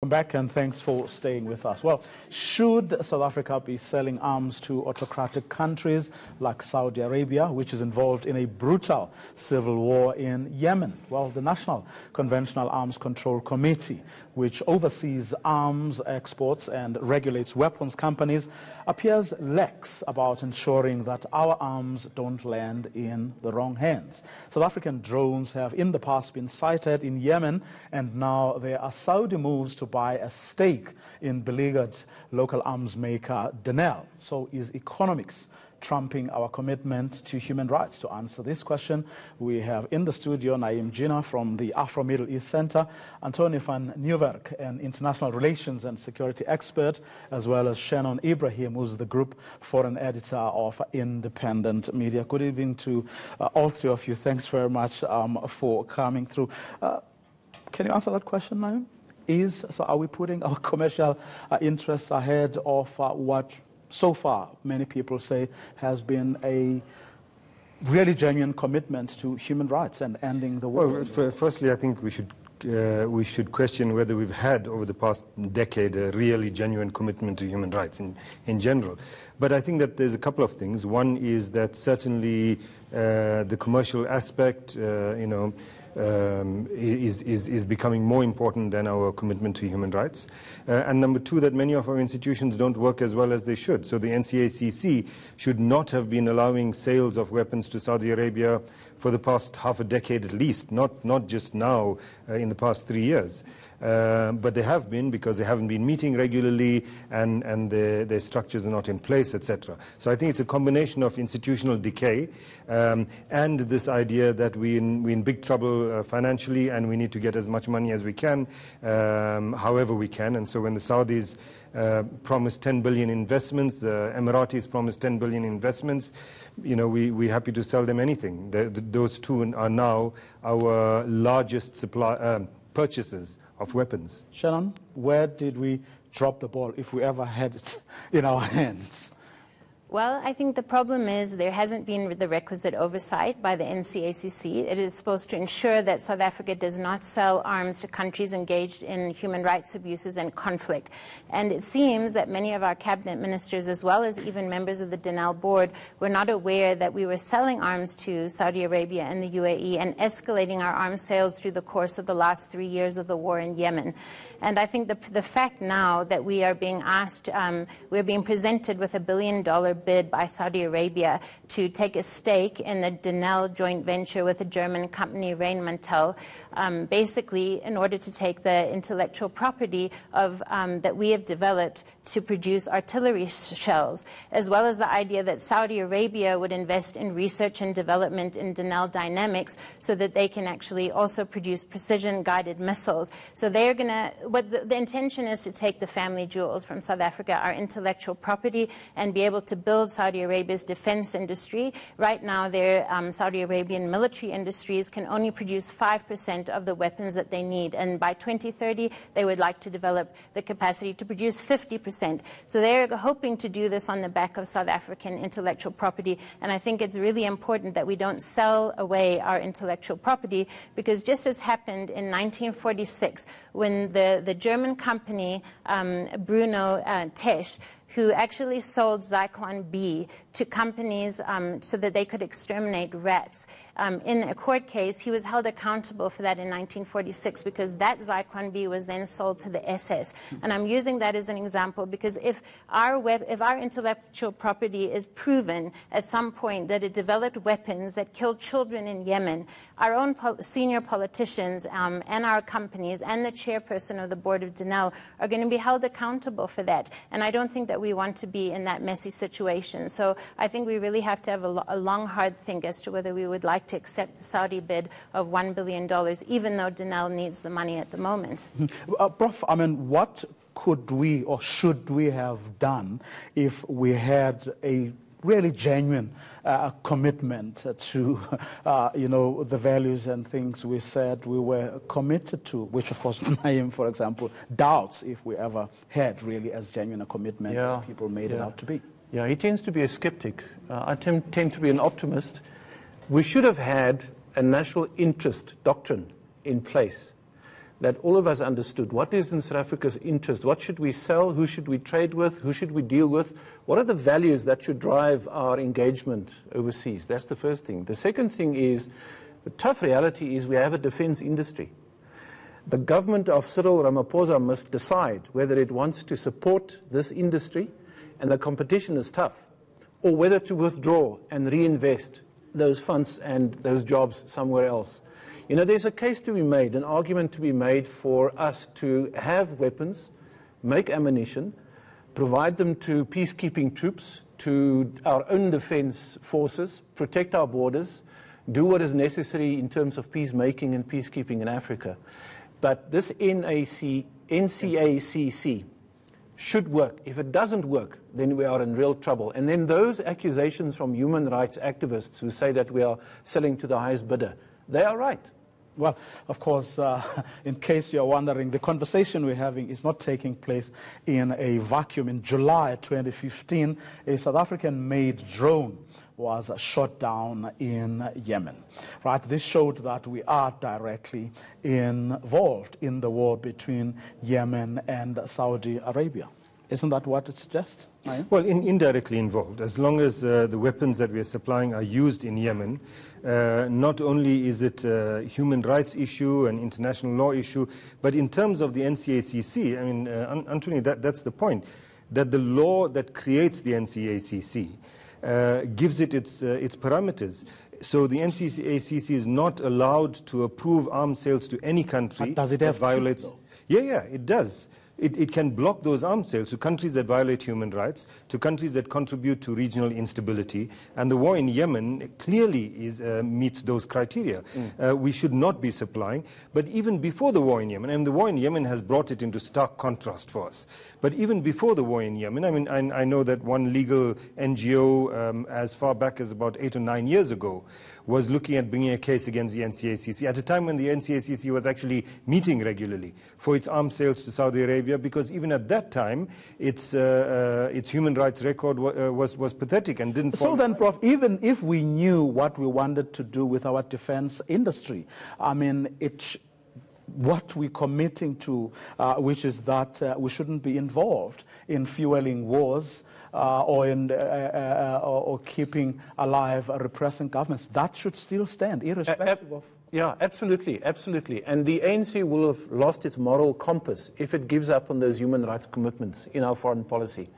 Welcome back and thanks for staying with us. Well, should South Africa be selling arms to autocratic countries like Saudi Arabia, which is involved in a brutal civil war in Yemen? Well, the National Conventional Arms Control Committee, which oversees arms exports and regulates weapons companies, appears lax about ensuring that our arms don't land in the wrong hands. South African drones have in the past been sighted in Yemen, and now there are Saudi moves to buy a stake in beleaguered local arms maker Denel. So is economics trumping our commitment to human rights? To answer this question, we have in the studio Jeenah from the Afro-Middle East Centre, Anthoni Van Nieuwerk, an international relations and security expert, as well as Shannon Ebrahim, who's the group foreign editor of Independent Media. Good evening to all three of you. Thanks very much for coming through. Can you answer that question, Naim? So are we putting our commercial interests ahead of what so far many people say has been a really genuine commitment to human rights and ending the war? Well, firstly, I think we should question whether we've had over the past decade a really genuine commitment to human rights in general. But I think that there's a couple of things. One is that certainly the commercial aspect, is becoming more important than our commitment to human rights. And number two, that many of our institutions don't work as well as they should. So the NCACC should not have been allowing sales of weapons to Saudi Arabia for the past half a decade at least, not just now in the past 3 years. But they have been, because they haven't been meeting regularly and their structures are not in place, etc. So I think it's a combination of institutional decay and this idea that we're in big trouble financially and we need to get as much money as we can, however we can. And so when the Saudis promised 10 billion investments, the Emiratis promised 10 billion investments, we're happy to sell them anything. Those two are now our largest purchases of weapons. Shannon, where did we drop the ball, if we ever had it in our hands? Well, I think the problem is there hasn't been the requisite oversight by the NCACC. It is supposed to ensure that South Africa does not sell arms to countries engaged in human rights abuses and conflict. And it seems that many of our cabinet ministers, as well as even members of the Denel board, were not aware that we were selling arms to Saudi Arabia and the UAE and escalating our arms sales through the course of the last 3 years of the war in Yemen. And I think the fact now that we are being asked, we're being presented with $1 billion bid by Saudi Arabia to take a stake in the Denel joint venture with a German company, Rheinmetall, basically in order to take the intellectual property of that we have developed to produce artillery shells, as well as the idea that Saudi Arabia would invest in research and development in Denel Dynamics so that they can actually also produce precision-guided missiles. So they're going to, the intention is to take the family jewels from South Africa, our intellectual property, and be able to build Saudi Arabia's defense industry. Right now, their Saudi Arabian military industries can only produce 5% of the weapons that they need. And by 2030, they would like to develop the capacity to produce 50%. So they're hoping to do this on the back of South African intellectual property. And I think it's really important that we don't sell away our intellectual property, because just as happened in 1946, when the German company Bruno Tesch, who actually sold Zyklon B to companies so that they could exterminate rats. In a court case, he was held accountable for that in 1946 because that Zyklon B was then sold to the SS. And I'm using that as an example because if our intellectual property is proven at some point that it developed weapons that killed children in Yemen, our own senior politicians and our companies and the chairperson of the board of Denel are going to be held accountable for that. And I don't think that we want to be in that messy situation. So I think we really have to have a long, hard think as to whether we would like to accept the Saudi bid of $1 billion, even though Denel needs the money at the moment. Prof, I mean, what could we or should we have done if we had a really genuine commitment to, the values and things we said we were committed to, which, of course, Naim, for example, doubts if we ever had really as genuine a commitment as people made it out to be. Yeah, he tends to be a skeptic. I tend to be an optimist. We should have had a national interest doctrine in place that all of us understood what is in South Africa's interest, what should we sell, who should we trade with, who should we deal with, what are the values that should drive our engagement overseas. That's the first thing. The second thing is, the tough reality is we have a defense industry. The government of Cyril Ramaphosa must decide whether it wants to support this industry, and the competition is tough, or whether to withdraw and reinvest those funds and those jobs somewhere else. You know, there's a case to be made, an argument to be made for us to have weapons, make ammunition, provide them to peacekeeping troops, to our own defense forces, protect our borders, do what is necessary in terms of peacemaking and peacekeeping in Africa. But this NCACC should work. If it doesn't work, then we are in real trouble. And then those accusations from human rights activists who say that we are selling to the highest bidder, they are right. Well, of course, in case you're wondering, the conversation we're having is not taking place in a vacuum. In July 2015, a South African-made drone was shot down in Yemen. Right? This showed that we are directly involved in the war between Yemen and Saudi Arabia. Isn't that what it suggests? Well, indirectly involved. As long as the weapons that we are supplying are used in Yemen, not only is it a human rights issue, an international law issue, but in terms of the NCACC, I mean, Anthony, that's the point, that the law that creates the NCACC gives it its parameters. So the NCACC is not allowed to approve arms sales to any country does it have that violates. Yeah, it does. It can block those arms sales to countries that violate human rights, to countries that contribute to regional instability. And the war in Yemen clearly meets those criteria. We should not be supplying. But even before the war in Yemen, and the war in Yemen has brought it into stark contrast for us. But even before the war in Yemen, I mean, I know that one legal NGO as far back as about 8 or 9 years ago was looking at bringing a case against the NCACC at a time when the NCACC was actually meeting regularly for its arms sales to Saudi Arabia, because even at that time, its human rights record was pathetic and didn't follow. So then, Prof, even if we knew what we wanted to do with our defense industry, I mean, what we're committing to, which is that we shouldn't be involved in fueling wars, or keeping alive repressing governments. That should still stand, irrespective of... Yeah, absolutely, absolutely. And the ANC will have lost its moral compass if it gives up on those human rights commitments in our foreign policy.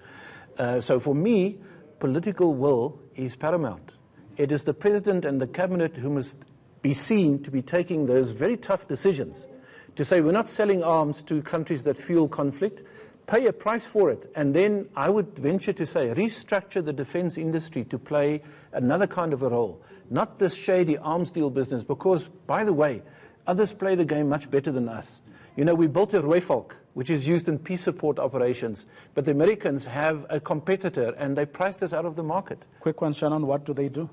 So for me, political will is paramount. It is the President and the Cabinet who must be seen to be taking those very tough decisions to say we're not selling arms to countries that fuel conflict, pay a price for it, and then I would venture to say restructure the defense industry to play another kind of a role, not this shady arms deal business, because, by the way, others play the game much better than us. You know, we built a Rooivalk, which is used in peace support operations, but the Americans have a competitor, and they priced us out of the market. Quick one, Shannon, what do they do?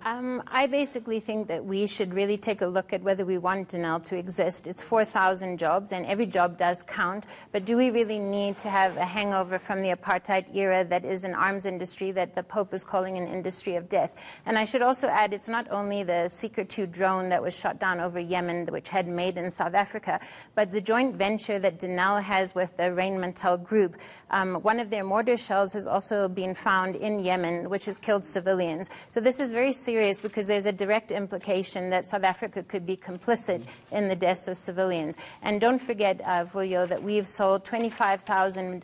I basically think that we should really take a look at whether we want Denel to exist. It's 4,000 jobs, and every job does count. But do we really need to have a hangover from the apartheid era that is an arms industry that the Pope is calling an industry of death? And I should also add, it's not only the Seeker 2 drone that was shot down over Yemen, which had made in South Africa, but the joint venture that Denel has with the Rheinmetall Group. One of their mortar shells has also been found in Yemen, which has killed civilians. So this is very serious, because there's a direct implication that South Africa could be complicit in the deaths of civilians. And don't forget, Vuyo, that we've sold 25,000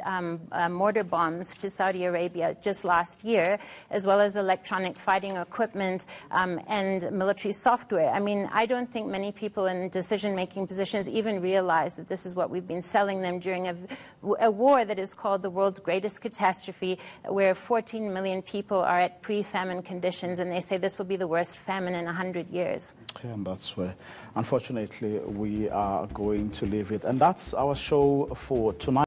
mortar bombs to Saudi Arabia just last year, as well as electronic fighting equipment and military software. I mean, I don't think many people in decision-making positions even realize that this is what we've been selling them during a war that is called the world's greatest catastrophe, where 14 million people are at pre-famine conditions, and they say this will be the worst famine in 100 years. And that's where, unfortunately, we are going to leave it. And that's our show for tonight.